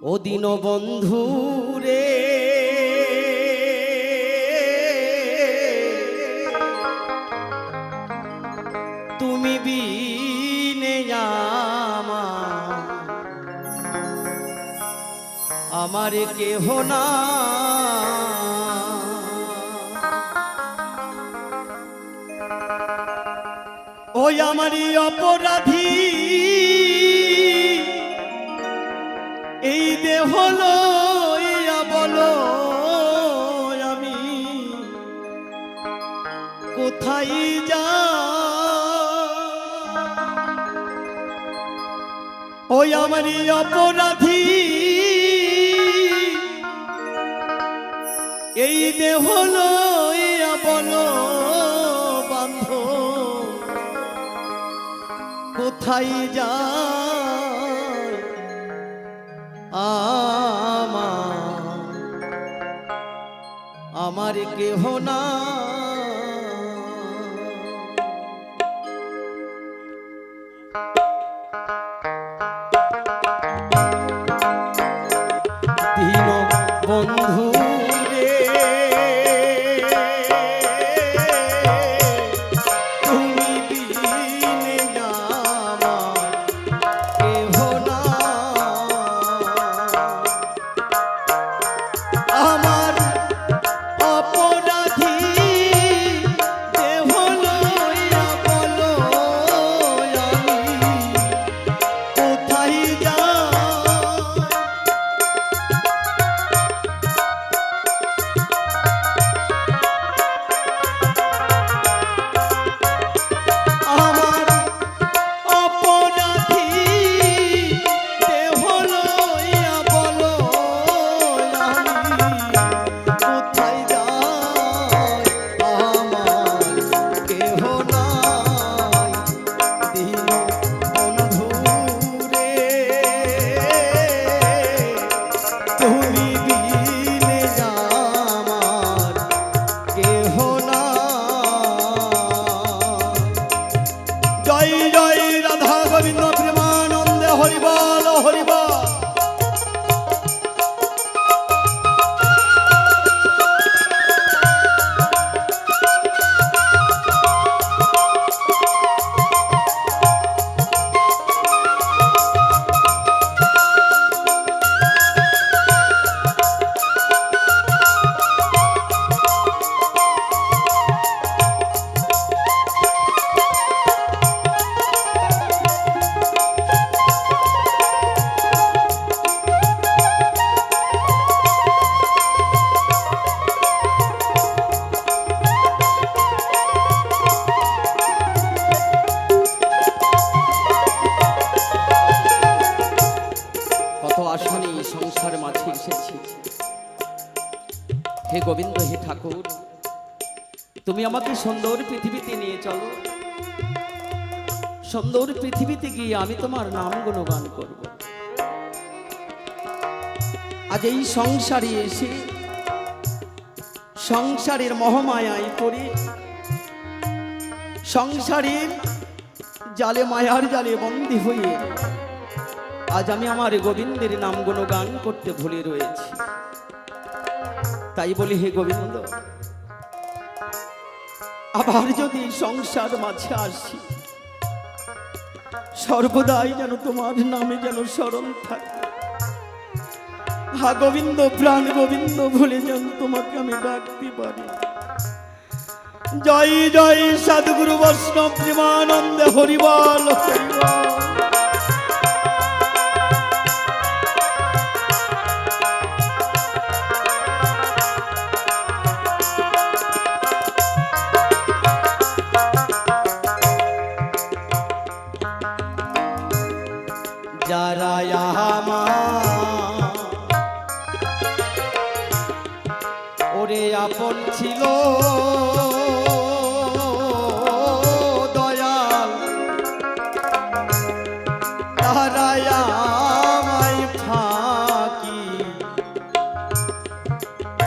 ও দিন বন্ধু রে তুমি বিনে আমার কেহ না ওই আমারই অপরাধী এই দেহ লইয়া বলো আমি কোথায় যা ওই আমারই অপরাধী এই দেহ লইয়া বলো বান্ধব কোথায় যা আমার কেহ না দীন বন্ধু রে তুমি বিনে আমার কেহ না আমার অপরাধী দেহ লইয়া বলো আমি কোথায় যাই আমার অপরাধী দেহ লইয়া বলো আমি কোথায় যাই আমার কেহ নাই দীন বন্ধু রে তুমি বিনে আমার কেহ না জয় জয় রাধা গোবিন্দ প্রেমানন্দে হরিবল হরিবল কত আসনে সংসার মাঝে এসেছি হে গোবিন্দ হে ঠাকুর তুমি আমাকে সুন্দর পৃথিবীতে নিয়ে চলো সুন্দর পৃথিবীতে গিয়ে আমি তোমার নাম গুণগান করব আজ এই সংসারে এসে সংসারের মহামায়ায় পড়ে সংসারের জালে মায়ার জালে বন্দী হয়ে আজ আমি আমার গোবিন্দের নাম গুণগান করতে ভুলে রয়েছি তাই বলি হে গোবিন্দ আবার যদি সংসার মাঝে আসি সর্বদাই যেন তোমার নামে যেন স্মরণ থাকে হা গোবিন্দ প্রাণ গোবিন্দ ভুলে যেন তোমাকে আমি ডাকতে পারি জয় জয় সাধুগুরু বৈষ্ণব প্রেমানন্দে হরিবল হরিবল যারা আমার ওরে আপন ছিল দয়াল তারা আমায় ফাঁকি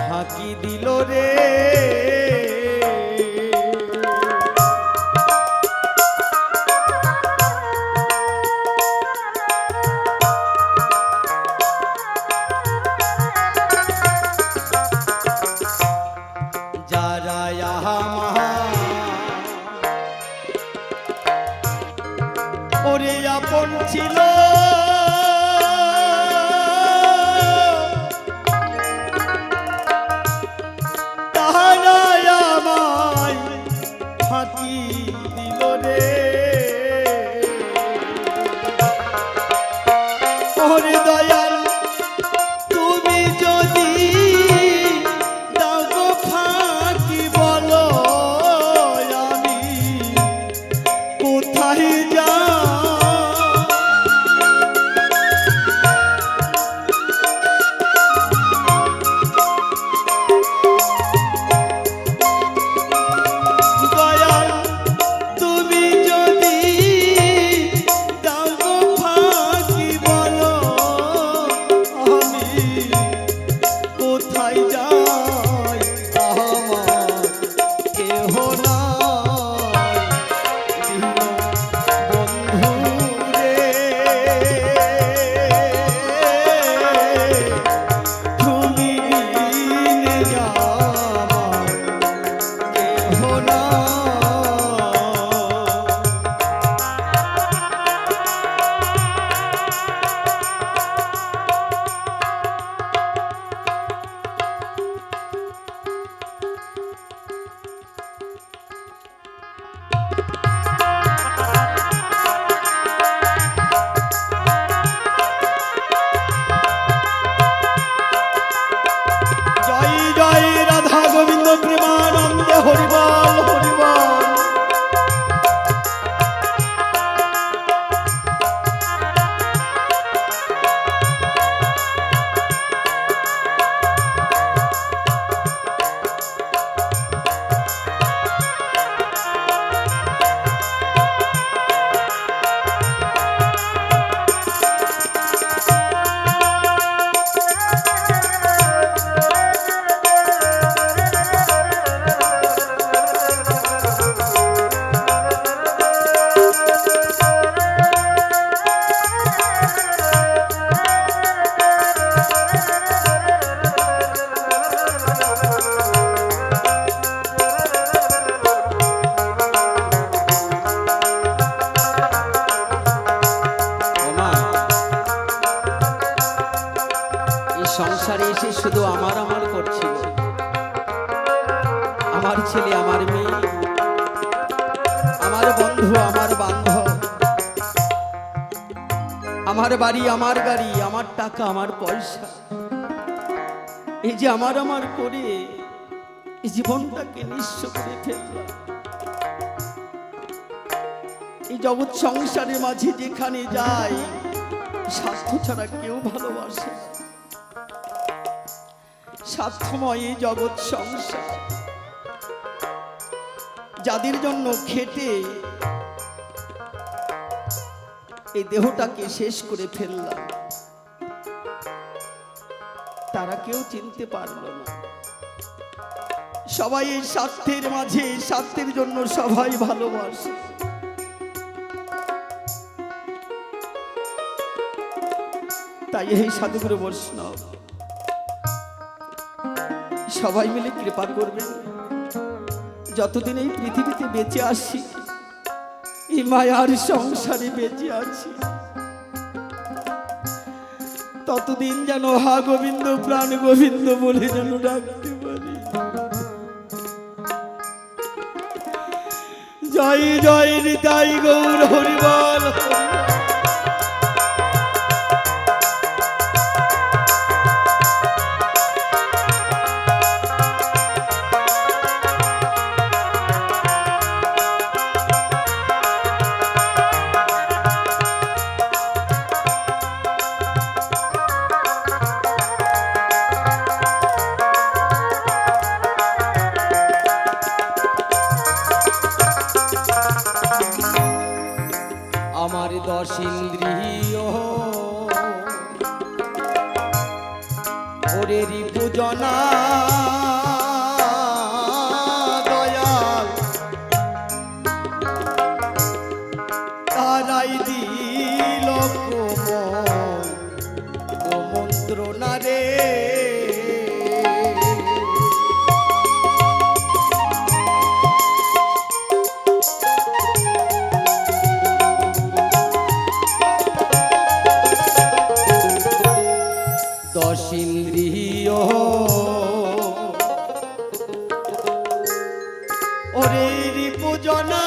ফাঁকি দিল রে ছিল তাহারাই আমায় ফাঁকি দিল রে। ওরে দয়াল তুমি যদি দাও গো ফাঁকি বলো আমি কোথায় যাই। দয়াল তুমি যদি দাও গো ফাঁকি বলো আমি কোথায় যাই। আমার কেহ নাই দীন বন্ধু রে, তুমি বিনে আমার কেহ নাই। জয় জয় রাধা গোবিন্দ প্রেমানন্দে হরিবল হরিবল। সংসারে এসে শুধু আমার আমার করছিল, আমার ছেলে আমার মেয়ে, আমার বন্ধু আমার বান্ধব, আমার বাড়ি আমার গাড়ি, আমার টাকা আমার পয়সা, এই যে আমার আমার করে এই জীবনটাকে নিঃস্ব করে ফেললাম। এই জগৎ সংসারের মাঝে যেখানে যাই স্বার্থ ছাড়া কেউ ভালোবাসে না। স্বার্থময় এই জগৎ সংসার, যাদের জন্য খেটে এই দেহটাকে শেষ করে ফেললাম, তারা কেউ চিনতে পারল না। সবাই এই স্বার্থের মাঝে, স্বার্থের জন্য সবাই ভালোবাসে। তাই এই সাধুগুরু বৈষ্ণব সবাই মিলে কৃপা করবেন, যতদিন এই পৃথিবীতে বেঁচে আসি, এই মায়ার সংসারে বেঁচে আছি, ততদিন যেন হা গোবিন্দ প্রাণ গোবিন্দ বলে যেন ডাকতে পারি। জয় জয় নিতাই গৌর হরিবল। আমার 10 ইন্দ্রিয় ওরে রিপুজনা দয়াল তারাই দিল মন্ত্রণা রে। দশ ইন্দ্রিয় ওরে রিপুজনা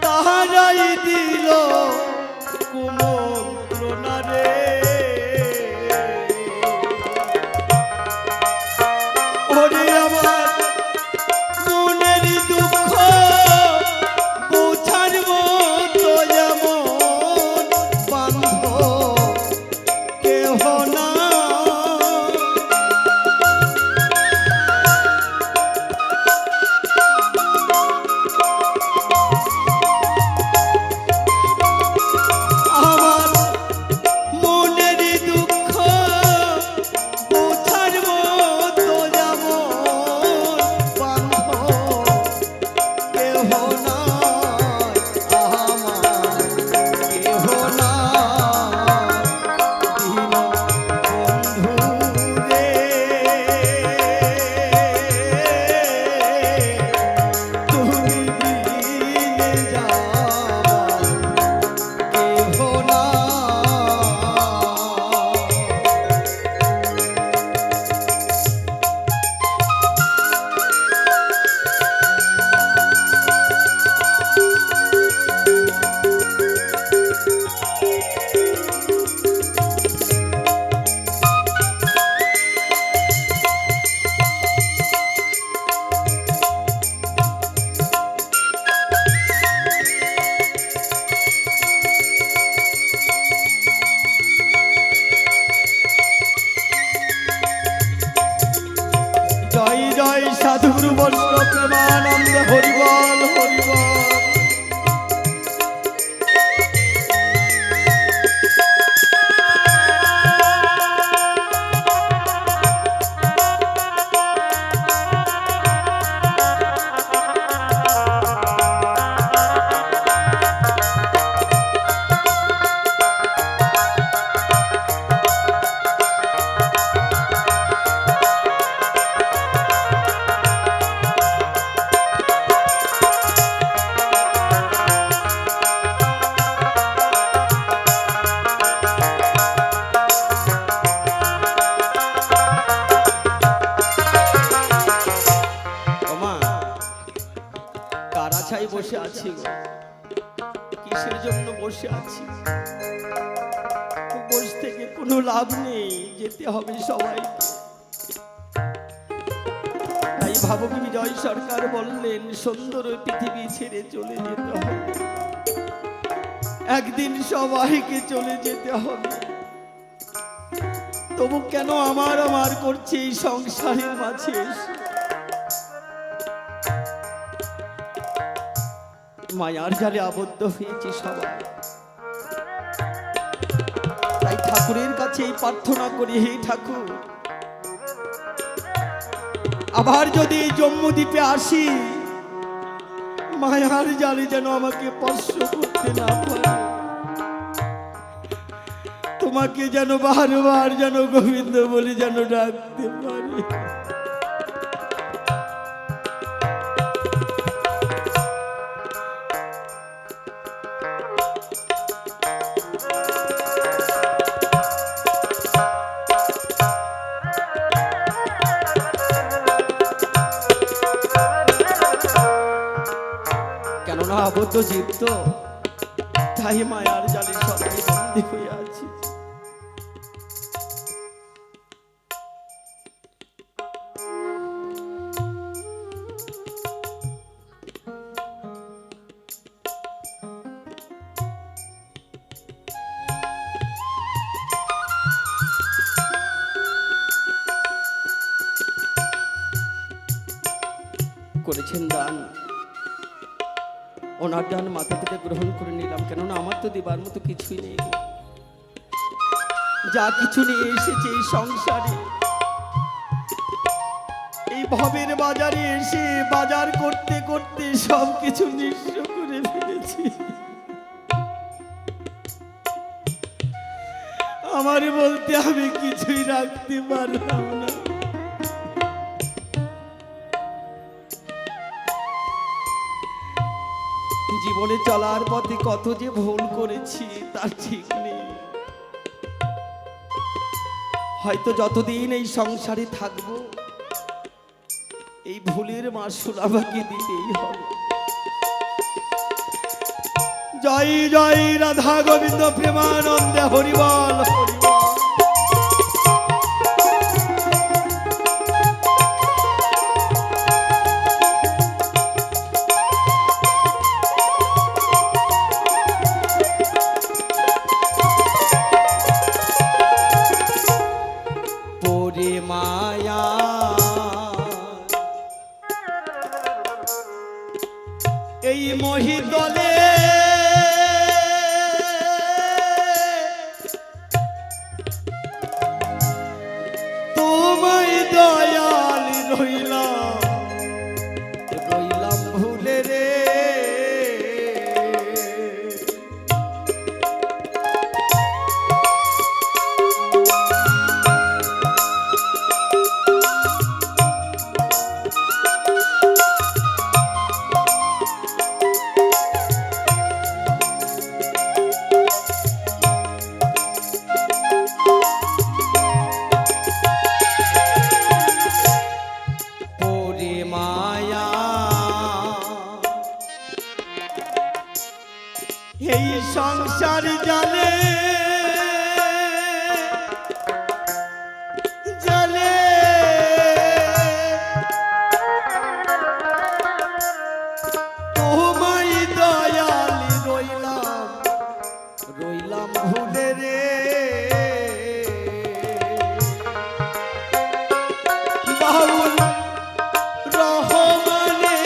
তাহারাই দিল কুমন্ত্রণা রে ওরে আমার মনের দুঃখ বোঝার মতো যেমন বান্ধব কেহ না সাধুগুরু বৈষ্ণব প্রেমানন্দ হরিবল হরিবল। বসে আছি কিসের জন্য বসে আছি বসে থেকে কোনো লাভ নেই যেতে হবে সবাইকে তাই ভাবক বিজয় সরকার বললেন সুন্দর পৃথিবী ছেড়ে চলে যেতে হবে একদিন সবাইকে চলে যেতে হবে তবু কেন আমার আমার করছে এই সংসারের মাঝে মায়ার জালে আবদ্ধ হয়েছে সবাই তাই ঠাকুরের কাছে এই প্রার্থনা করি হে ঠাকুর আবার যদি এই জম্মুদ্বীপে আসি মায়ার জালে যেন আমাকে স্পর্শ করতে না পারে তোমাকে যেন বারবার যেন গোবিন্দ বলে যেন ডাকতে পারে আবদ্ধ জীব তো তাই মায়ার জালে সবাই বন্দী হয়ে আছে করেছেন দান ওনার দান মাথা থেকে গ্রহণ করে নিলাম কেননা আমার তো দেবার মতো কিছুই নেই যা কিছু নিয়ে এসেছে এই সংসারে এই ভবের বাজারে এসে বাজার করতে করতে সব কিছু নিঃস্ব করে ফেলেছি আমার বলতে আমি কিছুই রাখতে পারলাম না জীবনে চলার পথে কত যে ভুল করেছি তার ঠিক নেই। হয়তো যতদিন এই সংসারে থাকবো এই ভুলের মাসুল আমাকে দিতেই হবে। জয় জয় রাধা গোবিন্দ প্রেমানন্দে হরিবল হরিবল। পরে মায়া এই মহিদলে তোমায় দয়াল রইলাম রইলাম ভুলে রে। এই সংসার জালে জালে তোমায় দয়াল রইলাম রইলাম ভুলে রে। বাউল রহমানে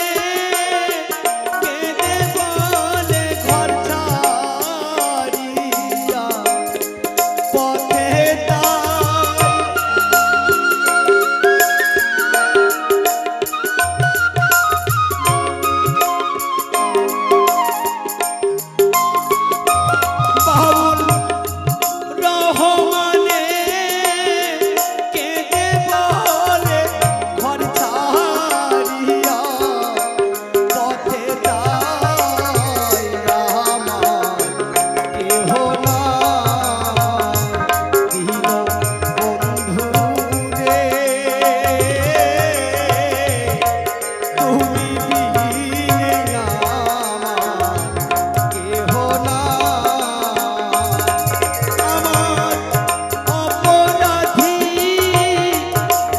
কেঁদে বলে ঘর ছাড়িয়া পথে বাউল রহমানে কেঁদে বলে ঘর ছাড়িয়া পথে যায় আমার কেহ নাই দিল বন্ধু রে। তুমি বিনে আমার কেহ নাই। আমার অপরাধী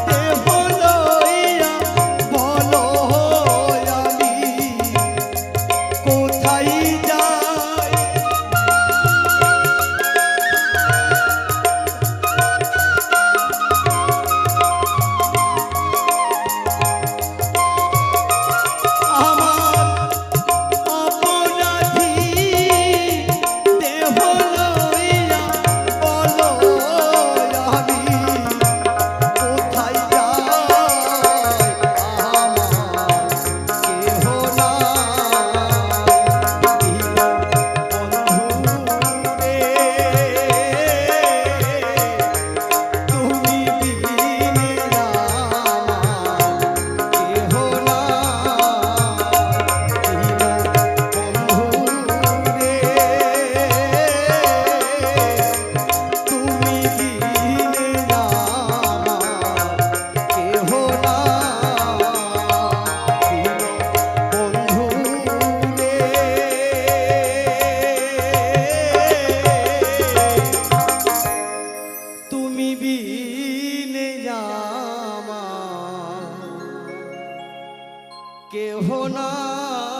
দেহ লইয়া বলো আমি কোথায় যাই। আমার অপরাধী দেহ লইয়া বলো আমি কোথায় যাই। আমার কেহ নাই বন্ধু রে। তুমি বিনে আমার কেহ তুমি বিনে আমার কেহ নাই।